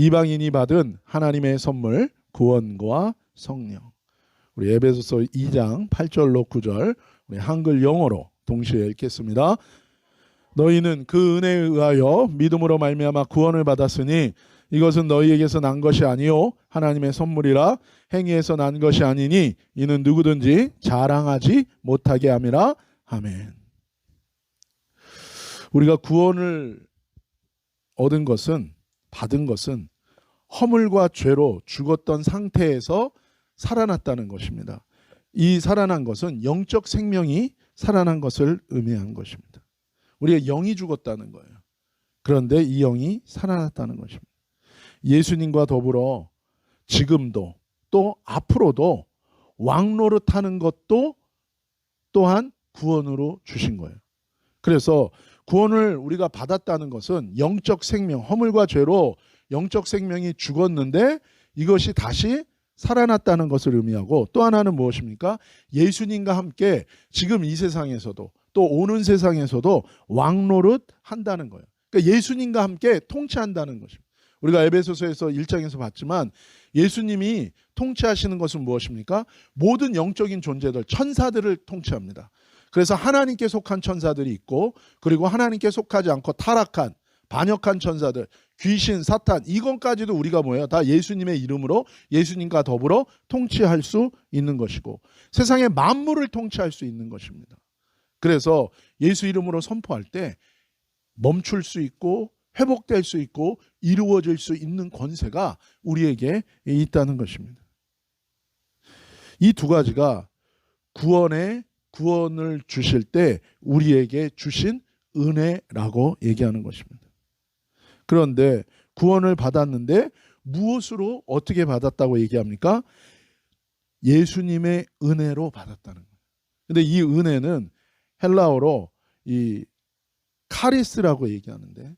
이방인이 받은 하나님의 선물 구원과 성령. 우리 에베소서 2장 8절로 9절 우리 한글 영어로 동시에 읽겠습니다. 너희는 그 은혜에 의하여 믿음으로 말미암아 구원을 받았으니 이것은 너희에게서 난 것이 아니요 하나님의 선물이라. 행위에서 난 것이 아니니 이는 누구든지 자랑하지 못하게 함이라. 아멘. 우리가 구원을 얻은 것은, 받은 것은 허물과 죄로 죽었던 상태에서 살아났다는 것입니다. 이 살아난 것은 영적 생명이 살아난 것을 의미한 것입니다. 우리의 영이 죽었다는 거예요. 그런데 이 영이 살아났다는 것입니다. 예수님과 더불어 지금도 또 앞으로도 왕노릇하는 것도 또한 구원으로 주신 거예요. 그래서 구원을 우리가 받았다는 것은 영적 생명, 허물과 죄로 영적 생명이 죽었는데 이것이 다시 살아났다는 것을 의미하고, 또 하나는 무엇입니까? 예수님과 함께 지금 이 세상에서도 또 오는 세상에서도 왕노릇 한다는 거예요. 그러니까 예수님과 함께 통치한다는 것입니다. 우리가 에베소서에서 1장에서 봤지만 예수님이 통치하시는 것은 무엇입니까? 모든 영적인 존재들, 천사들을 통치합니다. 그래서 하나님께 속한 천사들이 있고, 그리고 하나님께 속하지 않고 타락한 반역한 천사들, 귀신, 사탄, 이것까지도 우리가 뭐예요? 다 예수님의 이름으로 예수님과 더불어 통치할 수 있는 것이고, 세상의 만물을 통치할 수 있는 것입니다. 그래서 예수 이름으로 선포할 때 멈출 수 있고 회복될 수 있고 이루어질 수 있는 권세가 우리에게 있다는 것입니다. 이 두 가지가 구원을 주실 때 우리에게 주신 은혜라고 얘기하는 것입니다. 그런데 구원을 받았는데 무엇으로 어떻게 받았다고 얘기합니까? 예수님의 은혜로 받았다는 거예요. 근데 이 은혜는 헬라어로 이 카리스라고 얘기하는데,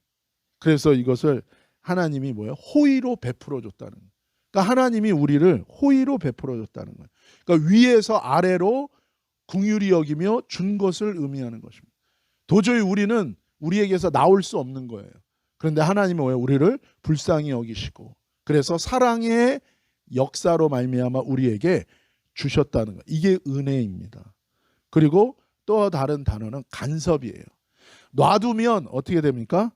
그래서 이것을 하나님이 뭐예요? 호의로 베풀어 줬다는 거예요. 그러니까 하나님이 우리를 호의로 베풀어 줬다는 거예요. 그러니까 위에서 아래로 긍휼히 여기며 준 것을 의미하는 것입니다. 도저히 우리는 우리에게서 나올 수 없는 거예요. 그런데 하나님은 왜 우리를 불쌍히 여기시고, 그래서 사랑의 역사로 말미암아 우리에게 주셨다는 거예요. 이게 은혜입니다. 그리고 또 다른 단어는 간섭이에요. 놔두면 어떻게 됩니까?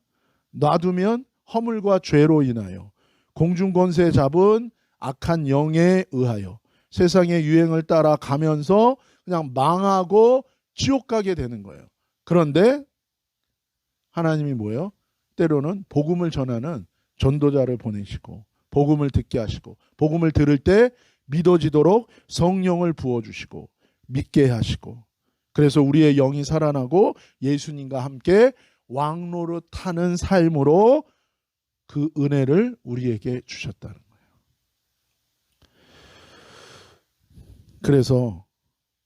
놔두면 허물과 죄로 인하여 공중권세 잡은 악한 영에 의하여 세상의 유행을 따라 가면서 그냥 망하고 지옥 가게 되는 거예요. 그런데 하나님이 뭐예요? 때로는 복음을 전하는 전도자를 보내시고 복음을 듣게 하시고 복음을 들을 때 믿어지도록 성령을 부어주시고 믿게 하시고, 그래서 우리의 영이 살아나고 예수님과 함께 왕노릇하는 삶으로 그 은혜를 우리에게 주셨다는 거예요. 그래서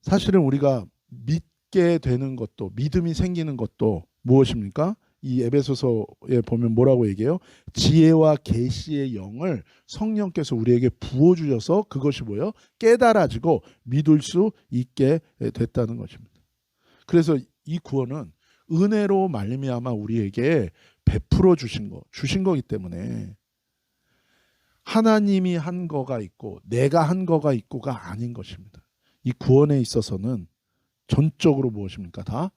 사실은 우리가 믿게 되는 것도, 믿음이 생기는 것도 무엇입니까? 이 에베소서에 보면 뭐라고 얘기해요? 지혜와 계시의 영을 성령께서 우리에게 부어주셔서 그것이 뭐예요? 깨달아지고 믿을 수 있게 됐다는 것입니다. 그래서 이 구원은 은혜로 말미암아 우리에게 베풀어 주신 거기 때문에 하나님이 한 거가 있고 내가 한 거가 있고가 아닌 것입니다. 이 구원에 있어서는 전적으로 무엇입니까? 다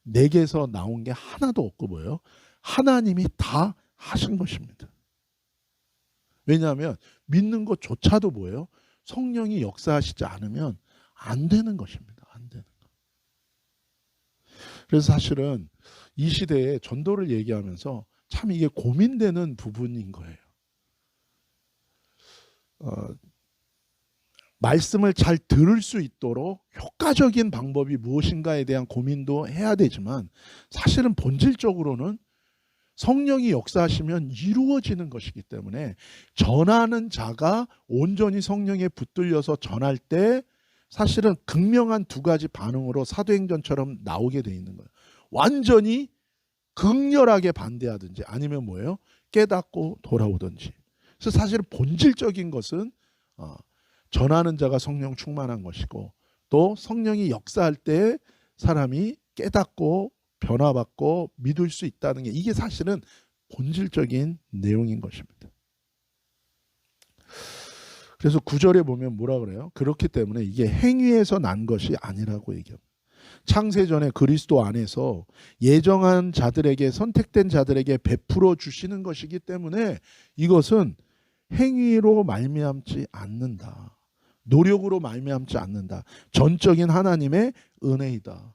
내게서 나온 게 하나도 없고 뭐예요? 하나님이 다 하신 것입니다. 왜냐하면 믿는 것조차도 뭐예요? 성령이 역사하시지 않으면 안 되는 것입니다. 안 되는 거. 그래서 사실은 이 시대에 전도를 얘기하면서 참 이게 고민되는 부분인 거예요. 말씀을 잘 들을 수 있도록 효과적인 방법이 무엇인가에 대한 고민도 해야 되지만, 사실은 본질적으로는 성령이 역사하시면 이루어지는 것이기 때문에 전하는 자가 온전히 성령에 붙들려서 전할 때 사실은 극명한 두 가지 반응으로 사도행전처럼 나오게 돼 있는 거예요. 완전히 극렬하게 반대하든지 아니면 뭐예요? 깨닫고 돌아오든지. 그래서 사실 본질적인 것은 전하는 자가 성령 충만한 것이고, 또 성령이 역사할 때 사람이 깨닫고 변화받고 믿을 수 있다는 게, 이게 사실은 본질적인 내용인 것입니다. 그래서 9절에 보면 뭐라 그래요? 그렇기 때문에 이게 행위에서 난 것이 아니라고 얘기합니다. 창세전에 그리스도 안에서 예정한 자들에게, 선택된 자들에게 베풀어 주시는 것이기 때문에 이것은 행위로 말미암지 않는다. 노력으로 말미암지 않는다. 전적인 하나님의 은혜이다.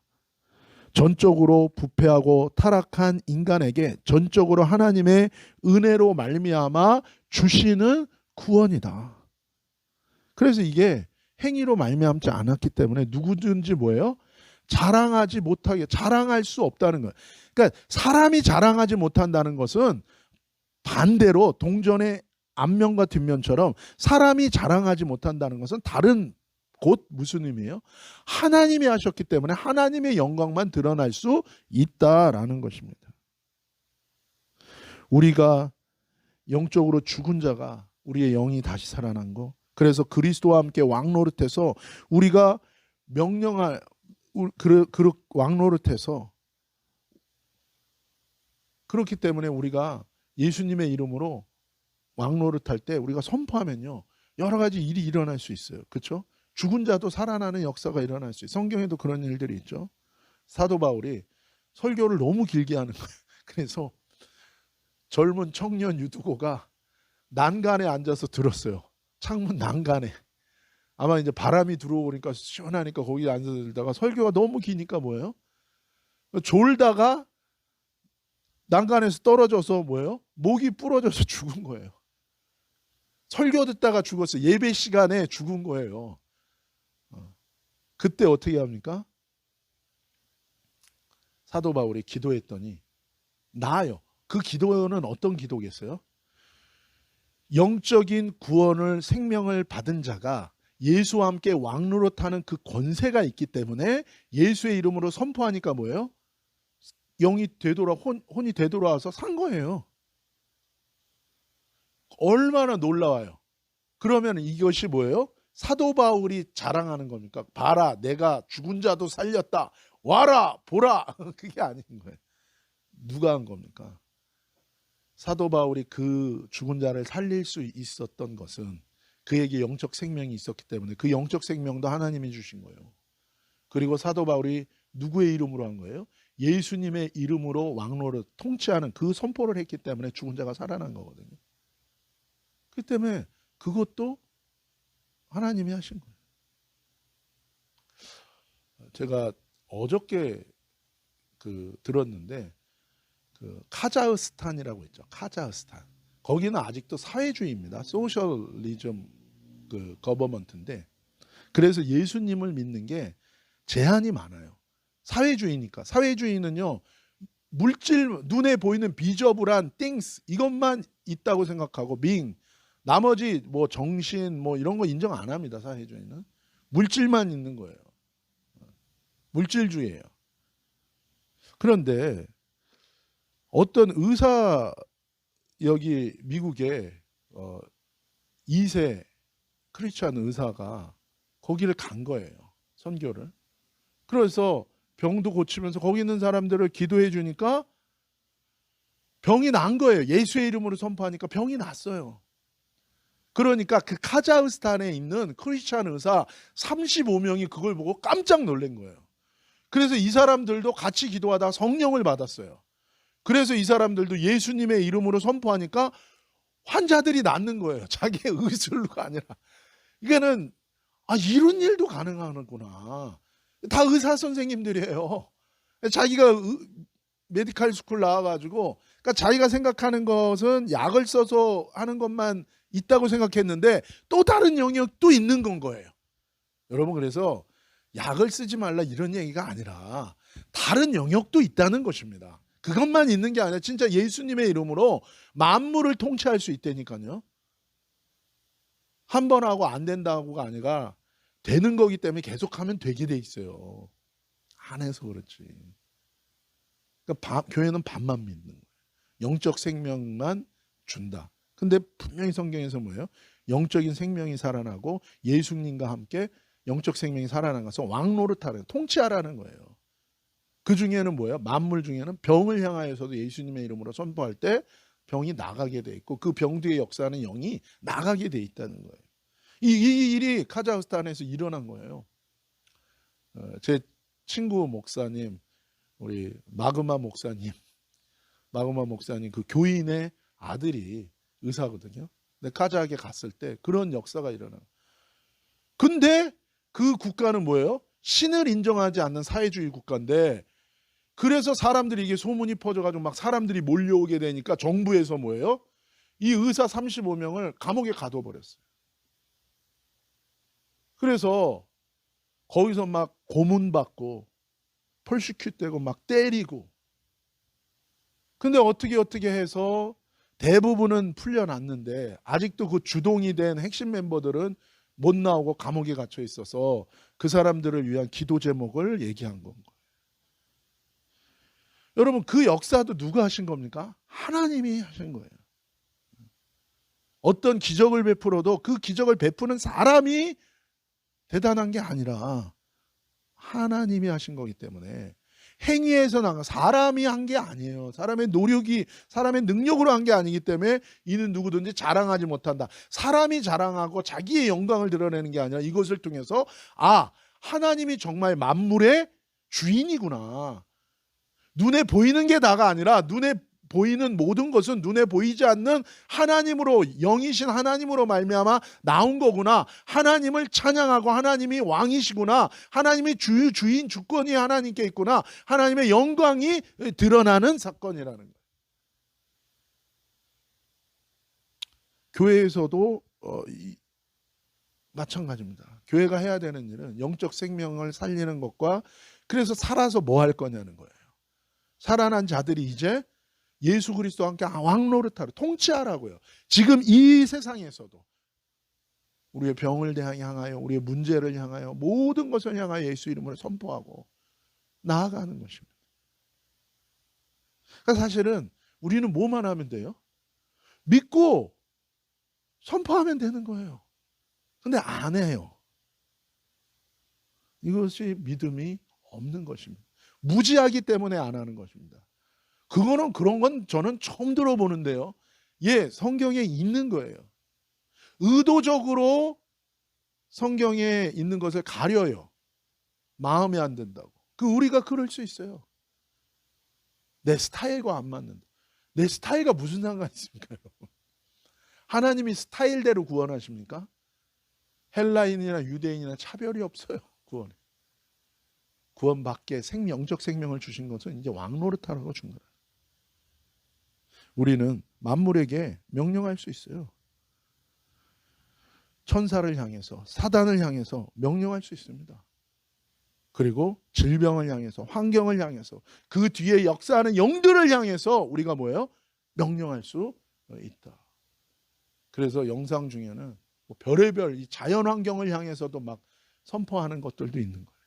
전적으로 부패하고 타락한 인간에게 전적으로 하나님의 은혜로 말미암아 주시는 구원이다. 그래서 이게 행위로 말미암지 않았기 때문에 누구든지 뭐예요? 자랑하지 못하게, 자랑할 수 없다는 거예요. 그러니까 사람이 자랑하지 못한다는 것은 반대로 동전의 앞면과 뒷면처럼 사람이 자랑하지 못한다는 것은 다른, 곧 무슨 의미예요? 하나님이 하셨기 때문에 하나님의 영광만 드러날 수 있다라는 것입니다. 우리가 영적으로 죽은 자가 우리의 영이 다시 살아난 거, 그래서 그리스도와 함께 왕노릇해서 우리가 명령할 왕노릇해서, 그렇기 때문에 우리가 예수님의 이름으로 왕노릇할 때 우리가 선포하면요 여러 가지 일이 일어날 수 있어요. 그렇죠? 죽은 자도 살아나는 역사가 일어날 수 있어요. 성경에도 그런 일들이 있죠. 사도 바울이 설교를 너무 길게 하는 거예요. 그래서 젊은 청년 유두고가 난간에 앉아서 들었어요. 창문 난간에. 아마 이제 바람이 들어오니까 시원하니까 거기 앉아서 들다가 설교가 너무 기니까 뭐예요? 졸다가 난간에서 떨어져서 뭐예요? 목이 부러져서 죽은 거예요. 설교 듣다가 죽었어요. 예배 시간에 죽은 거예요. 그때 어떻게 합니까? 사도 바울이 기도했더니 나아요. 그 기도는 어떤 기도겠어요? 영적인 구원을, 생명을 받은 자가 예수와 함께 왕노릇하는 그 권세가 있기 때문에 예수의 이름으로 선포하니까 뭐예요? 영이 혼이 되돌아와서 산 거예요. 얼마나 놀라워요. 그러면 이것이 뭐예요? 사도 바울이 자랑하는 겁니까? 봐라, 내가 죽은 자도 살렸다. 와라, 보라. 그게 아닌 거예요. 누가 한 겁니까? 사도 바울이 그 죽은 자를 살릴 수 있었던 것은 그에게 영적 생명이 있었기 때문에 그 영적 생명도 하나님이 주신 거예요. 그리고 사도 바울이 누구의 이름으로 한 거예요? 예수님의 이름으로 왕노릇 통치하는 그 선포를 했기 때문에 죽은 자가 살아난 거거든요. 그렇기 때문에 그것도 하나님이 하신 거예요. 제가 어저께 들었는데 카자흐스탄이라고 있죠. 카자흐스탄. 거기는 아직도 사회주의입니다. 소셜리즘 거버먼트인데, 그래서 예수님을 믿는 게 제한이 많아요. 사회주의니까. 사회주의는요 물질, 눈에 보이는 비저블한 things 이것만 있다고 생각하고 나머지 뭐 정신 뭐 이런 거 인정 안 합니다. 사회주의는 물질만 있는 거예요. 물질주의예요. 그런데 어떤 의사, 여기 미국에 2세 크리스찬 의사가 거기를 간 거예요. 선교를. 그래서 병도 고치면서 거기 있는 사람들을 기도해 주니까 병이 난 거예요. 예수의 이름으로 선포하니까 병이 났어요. 그러니까 그 카자흐스탄에 있는 크리스찬 의사 35명이 그걸 보고 깜짝 놀란 거예요. 그래서 이 사람들도 같이 기도하다 성령을 받았어요. 그래서 이 사람들도 예수님의 이름으로 선포하니까 환자들이 낫는 거예요. 자기의 의술로가 아니라. 이거는 이런 일도 가능하구나. 다 의사 선생님들이에요. 자기가 메디칼 스쿨 나와가지고, 그러니까 자기가 생각하는 것은 약을 써서 하는 것만 있다고 생각했는데 또 다른 영역도 있는 건 거예요. 여러분, 그래서 약을 쓰지 말라 이런 얘기가 아니라 다른 영역도 있다는 것입니다. 그것만 있는 게 아니라 진짜 예수님의 이름으로 만물을 통치할 수 있다니까요. 한 번 하고 안 된다고가 아니라 되는 거기 때문에 계속하면 되게 돼 있어요. 안 해서 그렇지. 그러니까 교회는 반만 믿는 거예요. 영적 생명만 준다. 근데 분명히 성경에서 뭐예요? 영적인 생명이 살아나고 예수님과 함께 영적 생명이 살아나가서 왕노릇하는, 통치하라는 거예요. 그 중에는 뭐예요? 만물 중에는 병을 향하여서도 예수님의 이름으로 선포할 때 병이 나가게 돼 있고 그 병 뒤에 역사하는 영이 나가게 돼 있다는 거예요. 이 일이 카자흐스탄에서 일어난 거예요. 제 친구 목사님, 우리 마그마 목사님 그 교인의 아들이 의사거든요. 근데 카자흐에 갔을 때 그런 역사가 일어나요. 근데 그 국가는 뭐예요? 신을 인정하지 않는 사회주의 국가인데, 그래서 사람들이, 이게 소문이 퍼져가지고 막 사람들이 몰려오게 되니까 정부에서 뭐예요? 이 의사 35명을 감옥에 가둬버렸어요. 그래서 거기서 막 고문받고 펄시큐되고 막 때리고. 근데 어떻게 해서 대부분은 풀려났는데 아직도 그 주동이 된 핵심 멤버들은 못 나오고 감옥에 갇혀 있어서 그 사람들을 위한 기도 제목을 얘기한 건 거예요. 여러분, 그 역사도 누가 하신 겁니까? 하나님이 하신 거예요. 어떤 기적을 베풀어도 그 기적을 베푸는 사람이 대단한 게 아니라 하나님이 하신 거기 때문에, 행위에서 나가 사람이 한 게 아니에요. 사람의 노력이, 사람의 능력으로 한 게 아니기 때문에 이는 누구든지 자랑하지 못한다. 사람이 자랑하고 자기의 영광을 드러내는 게 아니라 이것을 통해서 하나님이 정말 만물의 주인이구나. 눈에 보이는 게 다가 아니라 눈에 보이는 모든 것은 눈에 보이지 않는 하나님으로, 영이신 하나님으로 말미암아 나온 거구나. 하나님을 찬양하고 하나님이 왕이시구나. 하나님이 주인 주권이 하나님께 있구나. 하나님의 영광이 드러나는 사건이라는 거예요. 교회에서도 마찬가지입니다. 교회가 해야 되는 일은 영적 생명을 살리는 것과, 그래서 살아서 뭐 할 거냐는 거예요. 살아난 자들이 이제 예수 그리스도와 함께 왕노릇하러 통치하라고요. 지금 이 세상에서도 우리의 병을 향하여, 우리의 문제를 향하여, 모든 것을 향하여 예수 이름으로 선포하고 나아가는 것입니다. 그러니까 사실은 우리는 뭐만 하면 돼요? 믿고 선포하면 되는 거예요. 근데 안 해요. 이것이 믿음이 없는 것입니다. 무지하기 때문에 안 하는 것입니다. 그런 건 저는 처음 들어보는데요. 성경에 있는 거예요. 의도적으로 성경에 있는 것을 가려요. 마음에 안 든다고. 우리가 그럴 수 있어요. 내 스타일과 안 맞는다. 내 스타일과 무슨 상관이 있습니까? 하나님이 스타일대로 구원하십니까? 헬라인이나 유대인이나 차별이 없어요. 구원받게 영적 생명을 주신 것은 이제 왕노릇하라고 준 거예요. 우리는 만물에게 명령할 수 있어요. 천사를 향해서, 사단을 향해서 명령할 수 있습니다. 그리고 질병을 향해서, 환경을 향해서, 그 뒤에 역사하는 영들을 향해서 우리가 뭐예요? 명령할 수 있다. 그래서 영상 중에는 별의별 이 자연 환경을 향해서도 막 선포하는 것들도 있는 거예요.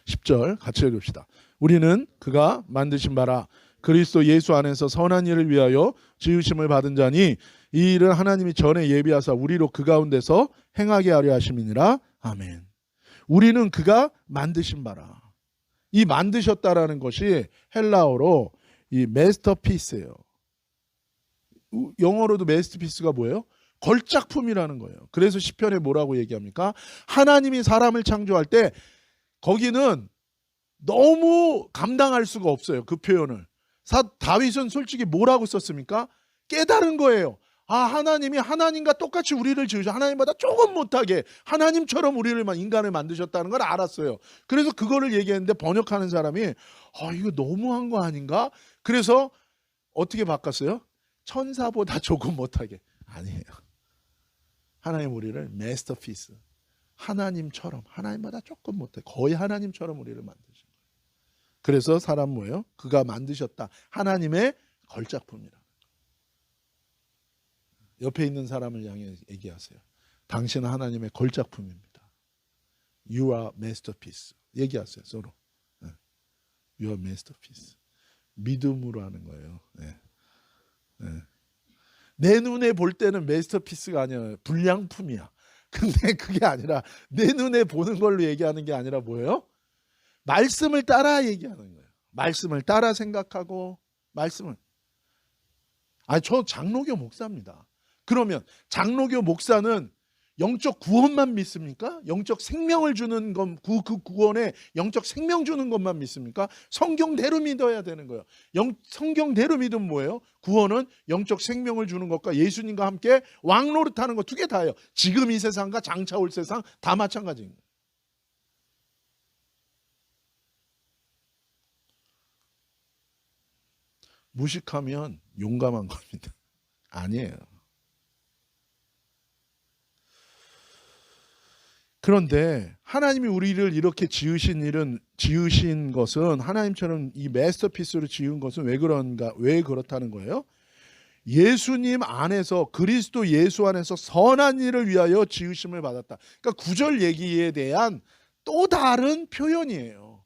10절 같이 읽읍시다. 우리는 그가 만드신 바라 그리스도 예수 안에서 선한 일을 위하여 지으심을 받은 자니, 이 일은 하나님이 전에 예비하사 우리로 그 가운데서 행하게 하려 하심이니라. 아멘. 우리는 그가 만드신 바라. 이 만드셨다라는 것이 헬라어로 이 마스터피스예요. 영어로도 마스터피스가 뭐예요? 걸작품이라는 거예요. 그래서 시편에 뭐라고 얘기합니까? 하나님이 사람을 창조할 때 거기는 너무 감당할 수가 없어요. 그 표현을. 다윗은 솔직히 뭐라고 썼습니까? 깨달은 거예요. 하나님이 하나님과 똑같이 우리를 지으셔. 하나님보다 조금 못하게 하나님처럼 인간을 만드셨다는 걸 알았어요. 그래서 그거를 얘기했는데 번역하는 사람이 이거 너무한 거 아닌가? 그래서 어떻게 바꿨어요? 천사보다 조금 못하게. 아니에요. 하나님 우리를 마스터피스, 하나님처럼, 하나님보다 조금 못해, 거의 하나님처럼 우리를 만드신 거예요. 그래서 사람 뭐예요? 그가 만드셨다. 하나님의 걸작품이라. 옆에 있는 사람을 향해 얘기하세요. 당신은 하나님의 걸작품입니다. You are masterpiece. 얘기하세요, 서로. You are masterpiece. 믿음으로 하는 거예요. 내 눈에 볼 때는 마스터피스가 아니에요. 불량품이야. 근데 그게 아니라 내 눈에 보는 걸로 얘기하는 게 아니라 뭐예요? 말씀을 따라 얘기하는 거예요. 말씀을 따라 생각하고, 저 장로교 목사입니다. 그러면 장로교 목사는 영적 구원만 믿습니까? 영적 생명을 주는 것, 그 구원에 영적 생명 주는 것만 믿습니까? 성경대로 믿어야 되는 거예요. 성경대로 믿으면 뭐예요? 구원은 영적 생명을 주는 것과 예수님과 함께 왕노릇하는 것 두 개 다예요. 지금 이 세상과 장차 올 세상 다 마찬가지인 거예요. 무식하면 용감한 겁니다. 아니에요. 그런데 하나님이 우리를 이렇게 지으신 것은, 하나님처럼 이 마스터피스로 지은 것은 왜 그렇다는 거예요? 예수님 안에서, 그리스도 예수 안에서 선한 일을 위하여 지으심을 받았다. 그러니까 구절 얘기에 대한 또 다른 표현이에요.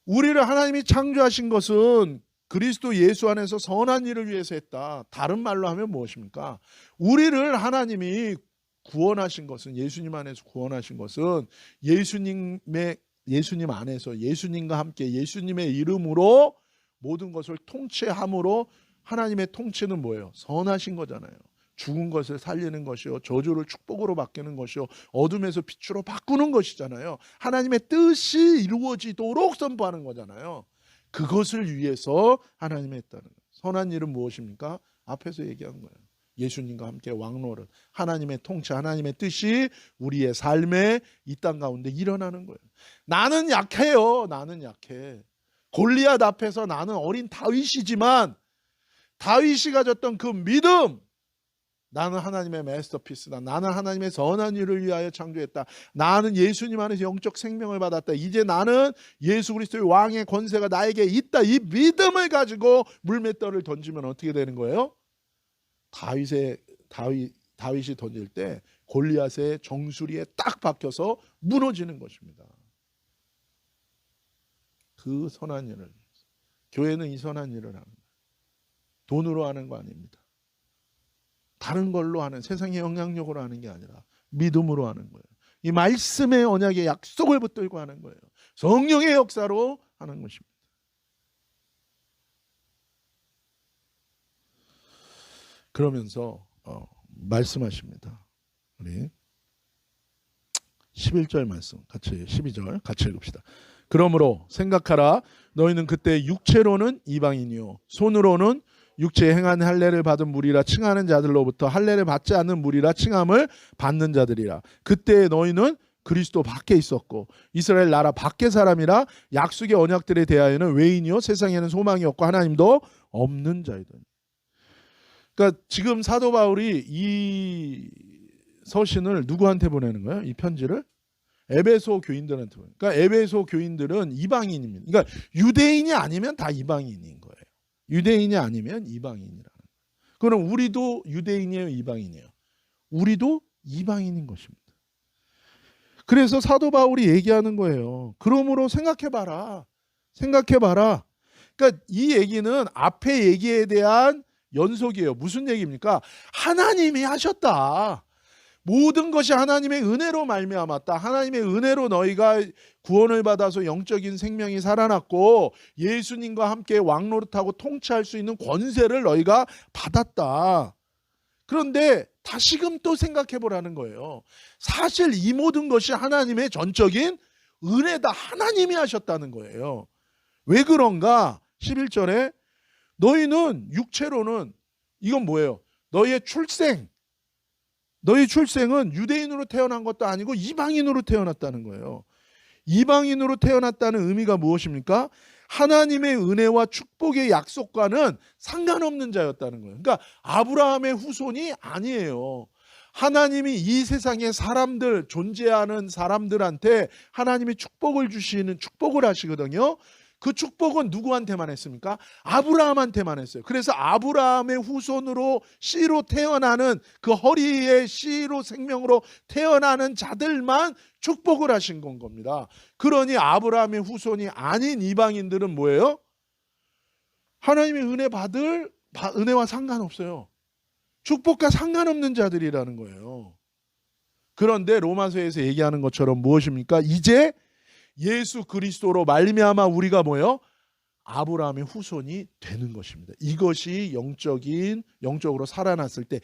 우리를 하나님이 창조하신 것은 그리스도 예수 안에서 선한 일을 위해서 했다. 다른 말로 하면 무엇입니까? 우리를 하나님이 구원하신 것은, 예수님 안에서 구원하신 것은 예수님 안에서 예수님과 함께 예수님의 이름으로 모든 것을 통치함으로, 하나님의 통치는 뭐예요? 선하신 거잖아요. 죽은 것을 살리는 것이요, 저주를 축복으로 바뀌는 것이요, 어둠에서 빛으로 바꾸는 것이잖아요. 하나님의 뜻이 이루어지도록 선포하는 거잖아요. 그것을 위해서 하나님이 했다는 거예요. 선한 일은 무엇입니까? 앞에서 얘기한 거예요. 예수님과 함께 왕노릇, 하나님의 통치, 하나님의 뜻이 우리의 삶에 이 땅 가운데 일어나는 거예요. 나는 약해요. 나는 약해. 골리앗 앞에서 나는 어린 다윗이지만 다윗이 가졌던 그 믿음, 나는 하나님의 마스터피스다. 나는 하나님의 선한 일을 위하여 창조했다. 나는 예수님 안에서 영적 생명을 받았다. 이제 나는 예수 그리스도의 왕의 권세가 나에게 있다. 이 믿음을 가지고 물맷돌을 던지면 어떻게 되는 거예요? 다윗이 던질 때 골리앗의 정수리에 딱 박혀서 무너지는 것입니다. 그 선한 일을, 교회는 이 선한 일을 하는 거예요. 돈으로 하는 거 아닙니다. 다른 걸로 하는, 세상의 영향력으로 하는 게 아니라 믿음으로 하는 거예요. 이 말씀의 언약의 약속을 붙들고 하는 거예요. 성령의 역사로 하는 것입니다. 그러면서 말씀하십니다. 우리 11절 말씀 같이, 12절 같이 읽읍시다. 그러므로 생각하라. 너희는 그때 육체로는 이방인이요 손으로는 육체에 행한 할례를 받은 무리라 칭하는 자들로부터 할례를 받지 않는 무리라 칭함을 받는 자들이라. 그때 너희는 그리스도 밖에 있었고 이스라엘 나라 밖의 사람이라 약속의 언약들에 대하여는 외인이요 세상에는 소망이 없고 하나님도 없는 자이더니. 그러니까 지금 사도 바울이 이 서신을 누구한테 보내는 거예요? 이 편지를 에베소 교인들한테 보내는 거예요. 그러니까 에베소 교인들은 이방인입니다. 그러니까 유대인이 아니면 다 이방인인 거예요. 유대인이 아니면 이방인이라는 거예요. 그럼 우리도 유대인이에요, 이방인이에요? 우리도 이방인인 것입니다. 그래서 사도 바울이 얘기하는 거예요. 그러므로 생각해봐라. 생각해봐라. 그러니까 이 얘기는 앞에 얘기에 대한 연속이에요. 무슨 얘기입니까? 하나님이 하셨다. 모든 것이 하나님의 은혜로 말미암았다. 하나님의 은혜로 너희가 구원을 받아서 영적인 생명이 살아났고 예수님과 함께 왕노릇하고 통치할 수 있는 권세를 너희가 받았다. 그런데 다시금 또 생각해 보라는 거예요. 사실 이 모든 것이 하나님의 전적인 은혜다. 하나님이 하셨다는 거예요. 왜 그런가? 11절에 너희는 육체로는, 이건 뭐예요? 너희의 출생은 유대인으로 태어난 것도 아니고 이방인으로 태어났다는 거예요. 이방인으로 태어났다는 의미가 무엇입니까? 하나님의 은혜와 축복의 약속과는 상관없는 자였다는 거예요. 그러니까 아브라함의 후손이 아니에요. 하나님이 이 세상의 사람들, 존재하는 사람들한테 하나님이 축복을 하시거든요. 그 축복은 누구한테만 했습니까? 아브라함한테만 했어요. 그래서 아브라함의 후손으로 씨로 태어나는, 그 허리의 씨로 생명으로 태어나는 자들만 축복을 하신 건 겁니다. 그러니 아브라함의 후손이 아닌 이방인들은 뭐예요? 하나님의 은혜와 상관없어요. 축복과 상관없는 자들이라는 거예요. 그런데 로마서에서 얘기하는 것처럼 무엇입니까? 이제 예수 그리스도로 말미암아 우리가 뭐예요? 아브라함의 후손이 되는 것입니다. 이것이 영적으로 살아났을 때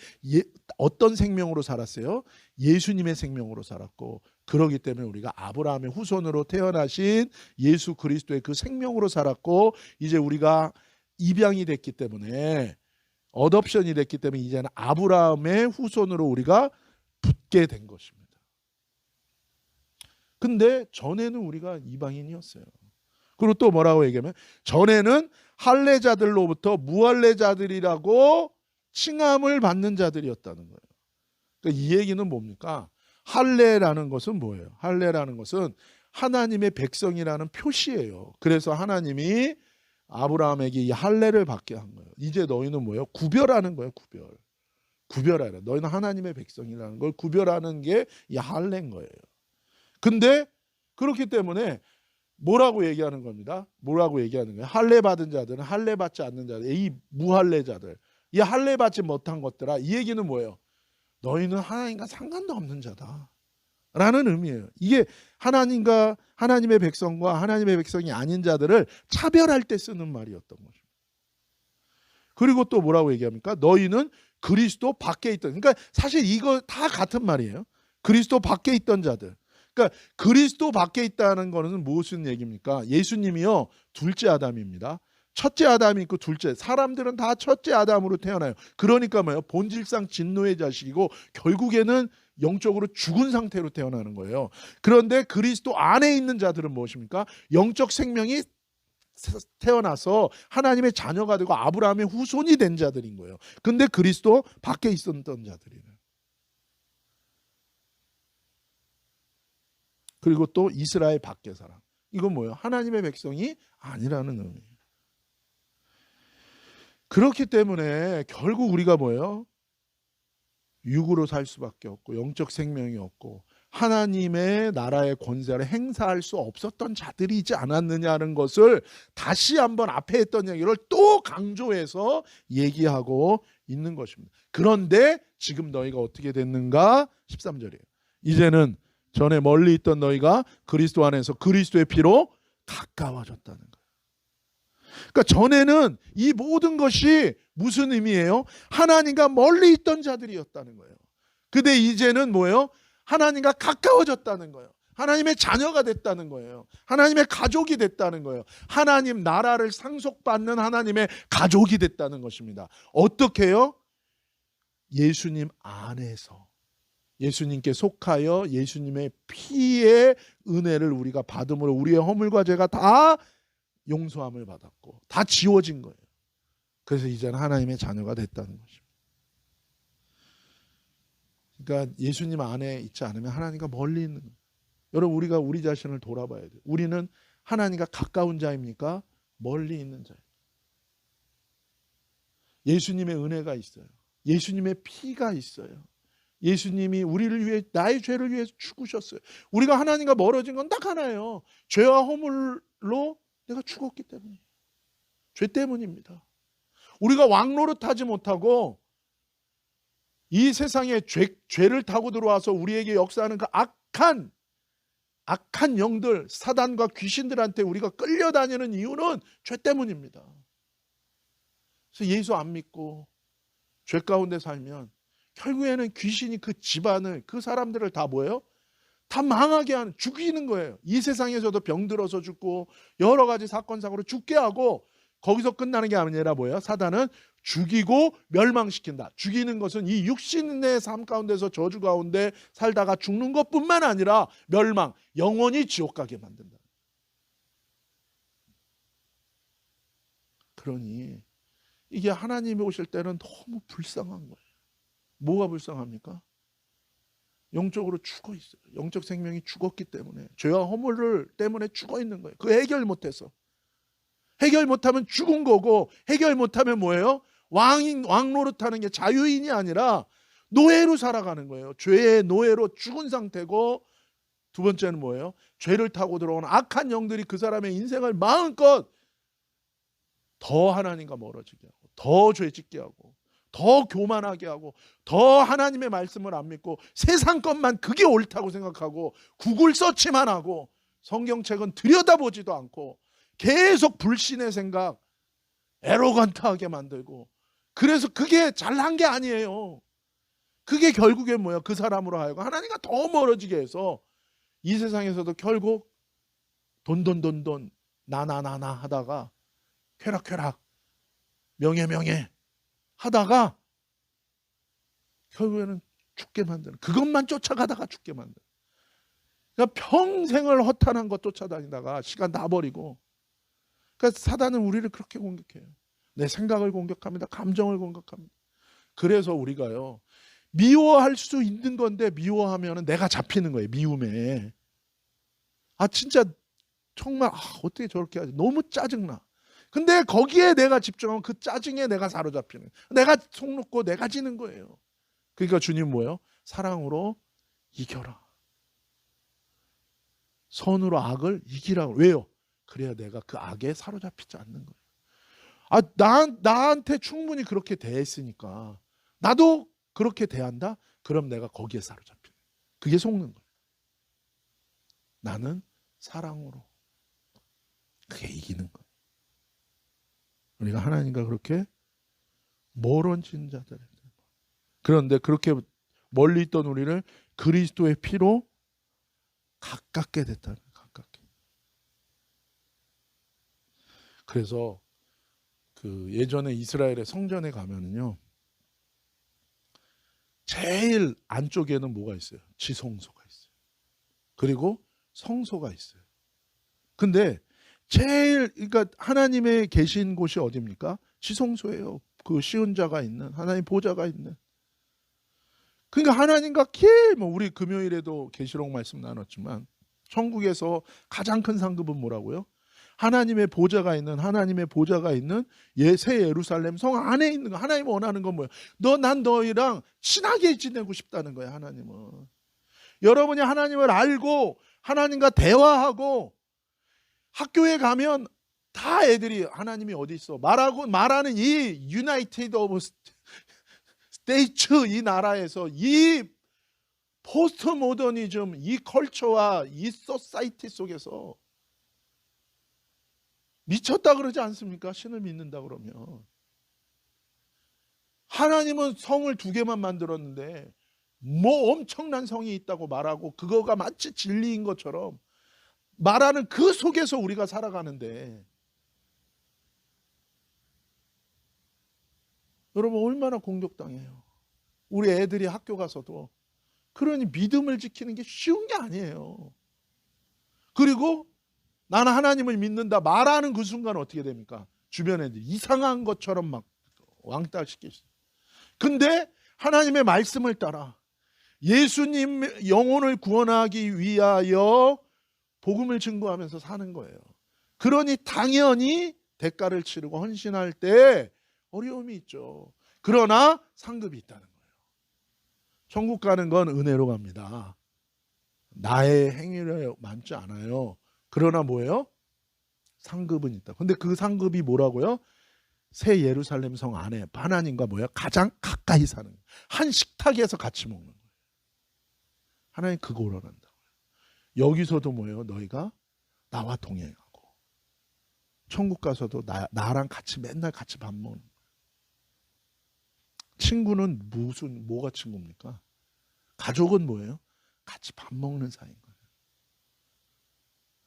어떤 생명으로 살았어요? 예수님의 생명으로 살았고, 그러기 때문에 우리가 아브라함의 후손으로 태어나신 예수 그리스도의 그 생명으로 살았고, 이제 우리가 입양이 됐기 때문에, 어덥션이 됐기 때문에 이제는 아브라함의 후손으로 우리가 붙게 된 것입니다. 근데 전에는 우리가 이방인이었어요. 그리고 또 뭐라고 얘기하면, 전에는 할례자들로부터 무할례자들이라고 칭함을 받는 자들이었다는 거예요. 그러니까 이 얘기는 뭡니까? 할례라는 것은 뭐예요? 할례라는 것은 하나님의 백성이라는 표시예요. 그래서 하나님이 아브라함에게 이 할례를 받게 한 거예요. 이제 너희는 뭐예요? 구별하는 거예요. 구별하라. 너희는 하나님의 백성이라는 걸 구별하는 게 이 할례인 거예요. 근데 그렇기 때문에 뭐라고 얘기하는 겁니다. 뭐라고 얘기하는 거예요? 할례 받은 자들은 할례 받지 않는 자들, 이 무할례자들, 이 할례 받지 못한 것들아, 이 얘기는 뭐예요? 너희는 하나님과 상관도 없는 자다 라는 의미예요. 이게 하나님의 백성과 하나님의 백성이 아닌 자들을 차별할 때 쓰는 말이었던 거죠. 그리고 또 뭐라고 얘기합니까? 너희는 그리스도 밖에 있던, 그러니까 사실 이거 다 같은 말이에요. 그리스도 밖에 있던 자들. 그러니까 그리스도 밖에 있다는 거는 무슨 얘기입니까? 예수님이요, 둘째 아담입니다. 첫째 아담이 있고 둘째, 사람들은 다 첫째 아담으로 태어나요. 그러니까 뭐예요? 본질상 진노의 자식이고 결국에는 영적으로 죽은 상태로 태어나는 거예요. 그런데 그리스도 안에 있는 자들은 무엇입니까? 영적 생명이 태어나서 하나님의 자녀가 되고 아브라함의 후손이 된 자들인 거예요. 근데 그리스도 밖에 있었던 자들이에요. 그리고 또 이스라엘 밖의 사람. 이건 뭐예요? 하나님의 백성이 아니라는 의미예요. 그렇기 때문에 결국 우리가 뭐예요? 육으로 살 수밖에 없고 영적 생명이 없고 하나님의 나라의 권세를 행사할 수 없었던 자들이지 않았느냐는 것을 다시 한번 앞에 했던 얘기를 또 강조해서 얘기하고 있는 것입니다. 그런데 지금 너희가 어떻게 됐는가? 13절이에요. 이제는 전에 멀리 있던 너희가 그리스도 안에서 그리스도의 피로 가까워졌다는 거예요. 그러니까 전에는 이 모든 것이 무슨 의미예요? 하나님과 멀리 있던 자들이었다는 거예요. 근데 이제는 뭐예요? 하나님과 가까워졌다는 거예요. 하나님의 자녀가 됐다는 거예요. 하나님의 가족이 됐다는 거예요. 하나님 나라를 상속받는 하나님의 가족이 됐다는 것입니다. 어떻게 해요? 예수님 안에서, 예수님께 속하여 예수님의 피의 은혜를 우리가 받음으로 우리의 허물과 죄가 다 용서함을 받았고 다 지워진 거예요. 그래서 이제는 하나님의 자녀가 됐다는 것입니다. 그러니까 예수님 안에 있지 않으면 하나님과 멀리 있는 거예요. 여러분, 우리가 우리 자신을 돌아봐야 돼요. 우리는 하나님과 가까운 자입니까? 멀리 있는 자예요. 예수님의 은혜가 있어요. 예수님의 피가 있어요. 예수님이 우리를 위해, 나의 죄를 위해서 죽으셨어요. 우리가 하나님과 멀어진 건 딱 하나예요. 죄와 허물로 내가 죽었기 때문이에요. 죄 때문입니다. 우리가 왕노릇하지 못하고 이 세상에 죄를 타고 들어와서 우리에게 역사하는 그 악한 영들, 사단과 귀신들한테 우리가 끌려다니는 이유는 죄 때문입니다. 그래서 예수 안 믿고 죄 가운데 살면 결국에는 귀신이 그 집안을, 그 사람들을 다 뭐예요? 다 망하게 하는, 죽이는 거예요. 이 세상에서도 병들어서 죽고 여러 가지 사건 사고로 죽게 하고, 거기서 끝나는 게 아니라 뭐예요? 사단은 죽이고 멸망시킨다. 죽이는 것은 이 육신의 삶 가운데서 저주 가운데 살다가 죽는 것뿐만 아니라 멸망, 영원히 지옥 가게 만든다. 그러니 이게 하나님이 오실 때는 너무 불쌍한 거예요. 뭐가 불쌍합니까? 영적으로 죽어 있어요. 영적 생명이 죽었기 때문에, 죄와 허물 때문에 죽어 있는 거예요. 그 해결 못해서. 해결 못하면 죽은 거고, 해결 못하면 뭐예요? 왕 노릇하는 게 자유인이 아니라 노예로 살아가는 거예요. 죄의 노예로 죽은 상태고, 두 번째는 뭐예요? 죄를 타고 들어오는 악한 영들이 그 사람의 인생을 마음껏 더 하나님과 멀어지게 하고, 더 죄짓게 하고, 더 교만하게 하고, 더 하나님의 말씀을 안 믿고 세상 것만 그게 옳다고 생각하고 구글 서치만 하고 성경책은 들여다보지도 않고 계속 불신의 생각, 에로간트하게 만들고. 그래서 그게 잘난 게 아니에요. 그게 결국엔 뭐야? 그 사람으로 하여금 하나님과 더 멀어지게 해서 이 세상에서도 결국 돈 나나나나 하다가 쾌락쾌락 명예 하다가 결국에는 죽게 만드는, 그것만 쫓아가다가 죽게 만드는. 그러니까 평생을 허탄한 것 쫓아다니다가 시간 다 버리고. 그러니까 사단은 우리를 그렇게 공격해요. 내 생각을 공격합니다. 감정을 공격합니다. 그래서 우리가요, 미워할 수 있는 건데 미워하면 내가 잡히는 거예요. 미움에. 진짜 정말 어떻게 저렇게 하지? 너무 짜증나. 근데 거기에 내가 집중하면 그 짜증에 내가 사로잡히는, 내가 속 놓고 내가 지는 거예요. 그러니까 주님 뭐예요? 사랑으로 이겨라. 선으로 악을 이기라고. 왜요? 그래야 내가 그 악에 사로잡히지 않는 거예요. 나한테 충분히 그렇게 대했으니까 나도 그렇게 대한다? 그럼 내가 거기에 사로잡히는 거예요. 그게 속는 거예요. 나는 사랑으로. 그게 이기는 거예요. 우리가 하나님과 그렇게 멀어진 자들. 그런데 그렇게 멀리 있던 우리를 그리스도의 피로 가깝게 됐다는 거예요. 가깝게. 그래서 그 예전에 이스라엘의 성전에 가면은요, 제일 안쪽에는 뭐가 있어요? 지성소가 있어요. 그리고 성소가 있어요. 근데 제일, 그러니까 하나님의 계신 곳이 어디입니까? 지성소예요. 그 시은자가 있는, 하나님 보좌가 있는. 그러니까 하나님과 우리 금요일에도 계시록 말씀 나눴지만 천국에서 가장 큰 상급은 뭐라고요? 하나님의 보좌가 있는 새 예루살렘 성 안에 있는 거. 하나님 원하는 건 뭐예요? 난 너희랑 친하게 지내고 싶다는 거예요. 하나님은. 여러분이 하나님을 알고 하나님과 대화하고 학교에 가면 다 애들이 하나님이 어디 있어? 말하는 이 유나이티드 오브 스테이츠, 이 나라에서 이 포스트 모더니즘, 이 컬처와 이 소사이티 속에서 미쳤다 그러지 않습니까? 신을 믿는다 그러면. 하나님은 성을 2개만 만들었는데 뭐 엄청난 성이 있다고 말하고 그거가 마치 진리인 것처럼 말하는 그 속에서 우리가 살아가는데, 여러분 얼마나 공격당해요. 우리 애들이 학교 가서도. 그러니 믿음을 지키는 게 쉬운 게 아니에요. 그리고 나는 하나님을 믿는다 말하는 그 순간 어떻게 됩니까? 주변 애들이 이상한 것처럼 막 왕따시키시죠. 근데 하나님의 말씀을 따라 예수님 영혼을 구원하기 위하여 복음을 증거하면서 사는 거예요. 그러니 당연히 대가를 치르고 헌신할 때 어려움이 있죠. 그러나 상급이 있다는 거예요. 천국 가는 건 은혜로 갑니다. 나의 행위를 많지 않아요. 그러나 뭐예요? 상급은 있다. 근데 그 상급이 뭐라고요? 새 예루살렘 성 안에 하나님과 뭐예요? 가장 가까이 사는 거예요. 한 식탁에서 같이 먹는 거예요. 하나님 그거 원한다고요. 여기서도 뭐예요? 너희가 나와 동행하고, 천국 가서도 나랑 같이 맨날 같이 밥 먹는 거예요. 친구는 뭐가 친구입니까? 가족은 뭐예요? 같이 밥 먹는 사이인 거예요.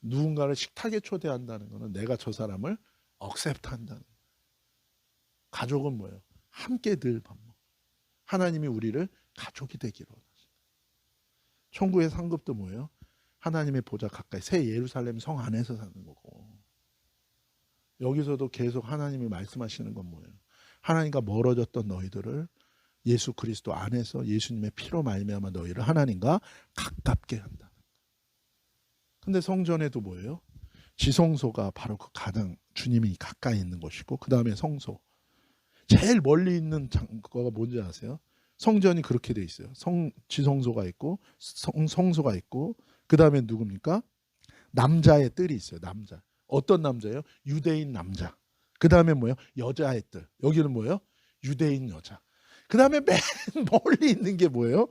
누군가를 식탁에 초대한다는 것은 내가 저 사람을 억셉트한다는 거예요. 가족은 뭐예요? 함께 늘 밥 먹고. 하나님이 우리를 가족이 되기로 원하십니다. 천국의 상급도 뭐예요? 하나님의 보좌 가까이 새 예루살렘 성 안에서 사는 거고. 여기서도 계속 하나님이 말씀하시는 건 뭐예요? 하나님과 멀어졌던 너희들을 예수 그리스도 안에서 예수님의 피로 말미암아 너희를 하나님과 가깝게 한다. 근데 성전에도 뭐예요? 지성소가 바로 그 가장 주님이 가까이 있는 곳이고, 그 다음에 성소. 제일 멀리 있는 거가 뭔지 아세요? 성전이 그렇게 돼 있어요. 지성소가 있고 성소가 있고, 그 다음에 누굽니까? 남자의 뜰이 있어요. 남자. 어떤 남자예요? 유대인 남자. 그 다음에 뭐예요? 여자의 뜰. 여기는 뭐예요? 유대인 여자. 그 다음에 맨 멀리 있는 게 뭐예요?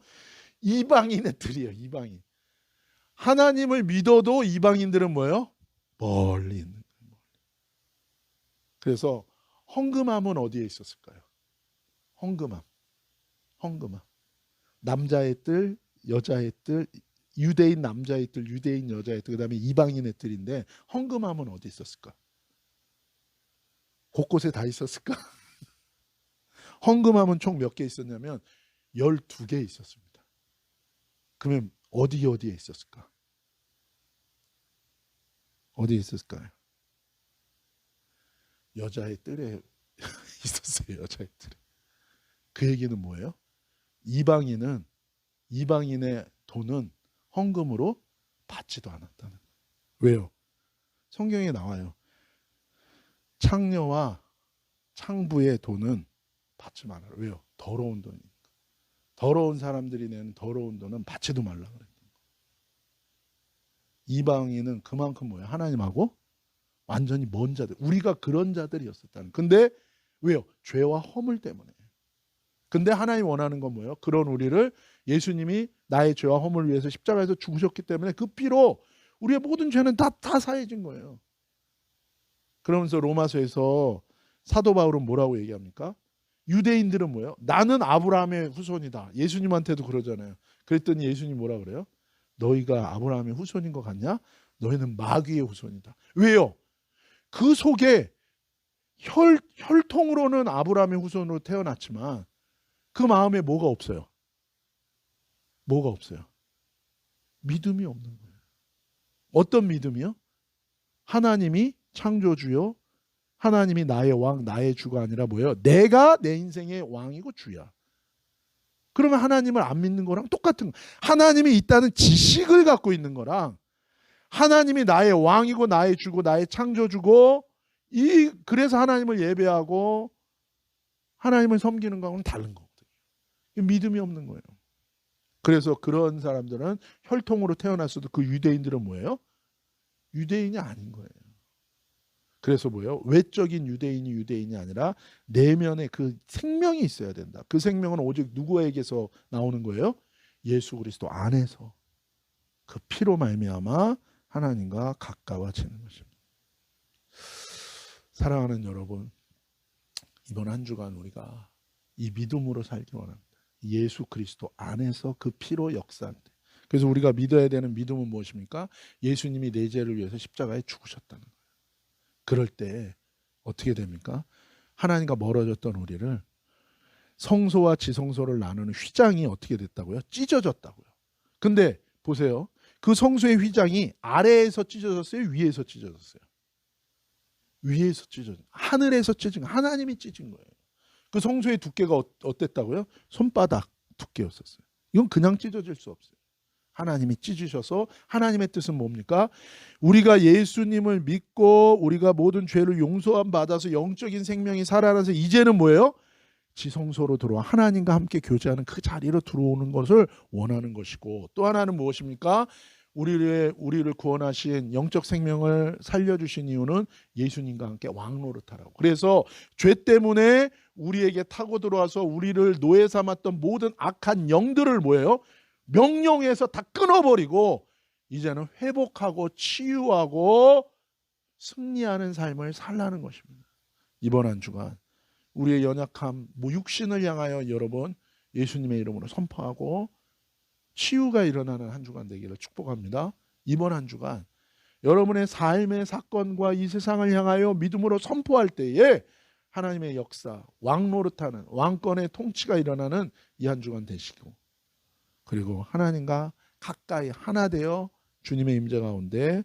이방인의 뜰이에요. 이방인. 하나님을 믿어도 이방인들은 뭐예요? 멀리 있는 거예요. 그래서 헌금함은 어디에 있었을까요? 헌금함. 남자의 뜰, 여자의 뜰, 유대인 남자의 뜰, 유대인 여자의 뜰, 그다음에 이방인의 뜰인데 헌금함은 어디 있었을까? 곳곳에 다 있었을까? 헌금함은 총 몇 개 있었냐면 12개 있었습니다. 그러면 어디에 있었을까? 어디에 있었을까요? 여자의 뜰에 있었어요. 여자의 뜰에. 그 얘기는 뭐예요? 이방인의 돈은 헌금으로 받지도 않았다는 거예요. 왜요? 성경에 나와요. 창녀와 창부의 돈은 받지 말아라. 왜요? 더러운 돈이니까. 더러운 사람들이 내는 더러운 돈은 받지도 말라 그랬던 거예요. 이방인은 그만큼 뭐예요? 하나님하고 완전히 먼 자들. 우리가 그런 자들이었었다는. 근데 왜요? 죄와 허물 때문에. 근데 하나님 원하는 건 뭐예요? 그런 우리를 예수님이 나의 죄와 허물을 위해서 십자가에서 죽으셨기 때문에 그 피로 우리의 모든 죄는 다 사해진 거예요. 그러면서 로마서에서 사도 바울은 뭐라고 얘기합니까? 유대인들은 뭐예요? 나는 아브라함의 후손이다. 예수님한테도 그러잖아요. 그랬더니 예수님 뭐라 그래요? 너희가 아브라함의 후손인 것 같냐? 너희는 마귀의 후손이다. 왜요? 그 속에 혈통으로는 아브라함의 후손으로 태어났지만 그 마음에 뭐가 없어요? 뭐가 없어요? 믿음이 없는 거예요. 어떤 믿음이요? 하나님이 창조주요, 하나님이 나의 왕, 나의 주가 아니라 뭐예요? 내가 내 인생의 왕이고 주야. 그러면 하나님을 안 믿는 거랑 똑같은 거. 하나님이 있다는 지식을 갖고 있는 거랑 하나님이 나의 왕이고 나의 주고 나의 창조주고 그래서 하나님을 예배하고 하나님을 섬기는 거하고는 다른 거거든요. 믿음이 없는 거예요. 그래서 그런 사람들은 혈통으로 태어났어도 그 유대인들은 뭐예요? 유대인이 아닌 거예요. 그래서 뭐예요? 외적인 유대인이 아니라 내면에 그 생명이 있어야 된다. 그 생명은 오직 누구에게서 나오는 거예요? 예수 그리스도 안에서 그 피로 말미암아 하나님과 가까워지는 것입니다. 사랑하는 여러분, 이번 한 주간 우리가 이 믿음으로 살기 원합니다. 예수 그리스도 안에서 그 피로 역사한다. 그래서 우리가 믿어야 되는 믿음은 무엇입니까? 예수님이 내 죄를 위해서 십자가에 죽으셨다는 거예요. 그럴 때 어떻게 됩니까? 하나님과 멀어졌던 우리를 성소와 지성소를 나누는 휘장이 어떻게 됐다고요? 찢어졌다고요. 근데 보세요. 그 성소의 휘장이 아래에서 찢어졌어요? 위에서 찢어졌어요? 위에서 찢어진, 하늘에서 찢은, 하나님이 찢은 거예요. 그 성소의 두께가 어땠다고요? 손바닥 두께였었어요. 이건 그냥 찢어질 수 없어요. 하나님이 찢으셔서 하나님의 뜻은 뭡니까? 우리가 예수님을 믿고 우리가 모든 죄를 용서함 받아서 영적인 생명이 살아나서 이제는 뭐예요? 지성소로 들어와 하나님과 함께 교제하는 그 자리로 들어오는 것을 원하는 것이고, 또 하나는 무엇입니까? 우리를 구원하신 영적 생명을 살려주신 이유는 예수님과 함께 왕노릇하라고. 그래서 죄 때문에 우리에게 타고 들어와서 우리를 노예 삼았던 모든 악한 영들을 뭐예요? 명령해서 다 끊어버리고 이제는 회복하고 치유하고 승리하는 삶을 살라는 것입니다. 이번 한 주간 우리의 연약함, 육신을 향하여 여러분 예수님의 이름으로 선포하고 치유가 일어나는 한 주간 되기를 축복합니다. 이번 한 주간 여러분의 삶의 사건과 이 세상을 향하여 믿음으로 선포할 때에 하나님의 역사, 왕노릇하는 왕권의 통치가 일어나는 이 한 주간 되시고, 그리고 하나님과 가까이 하나 되어 주님의 임재 가운데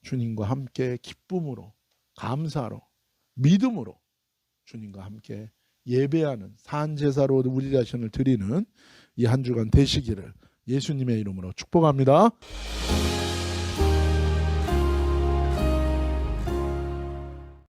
주님과 함께 기쁨으로, 감사로, 믿음으로 주님과 함께 예배하는 산제사로 우리 자신을 드리는 이 한 주간 되시기를 예수님의 이름으로 축복합니다.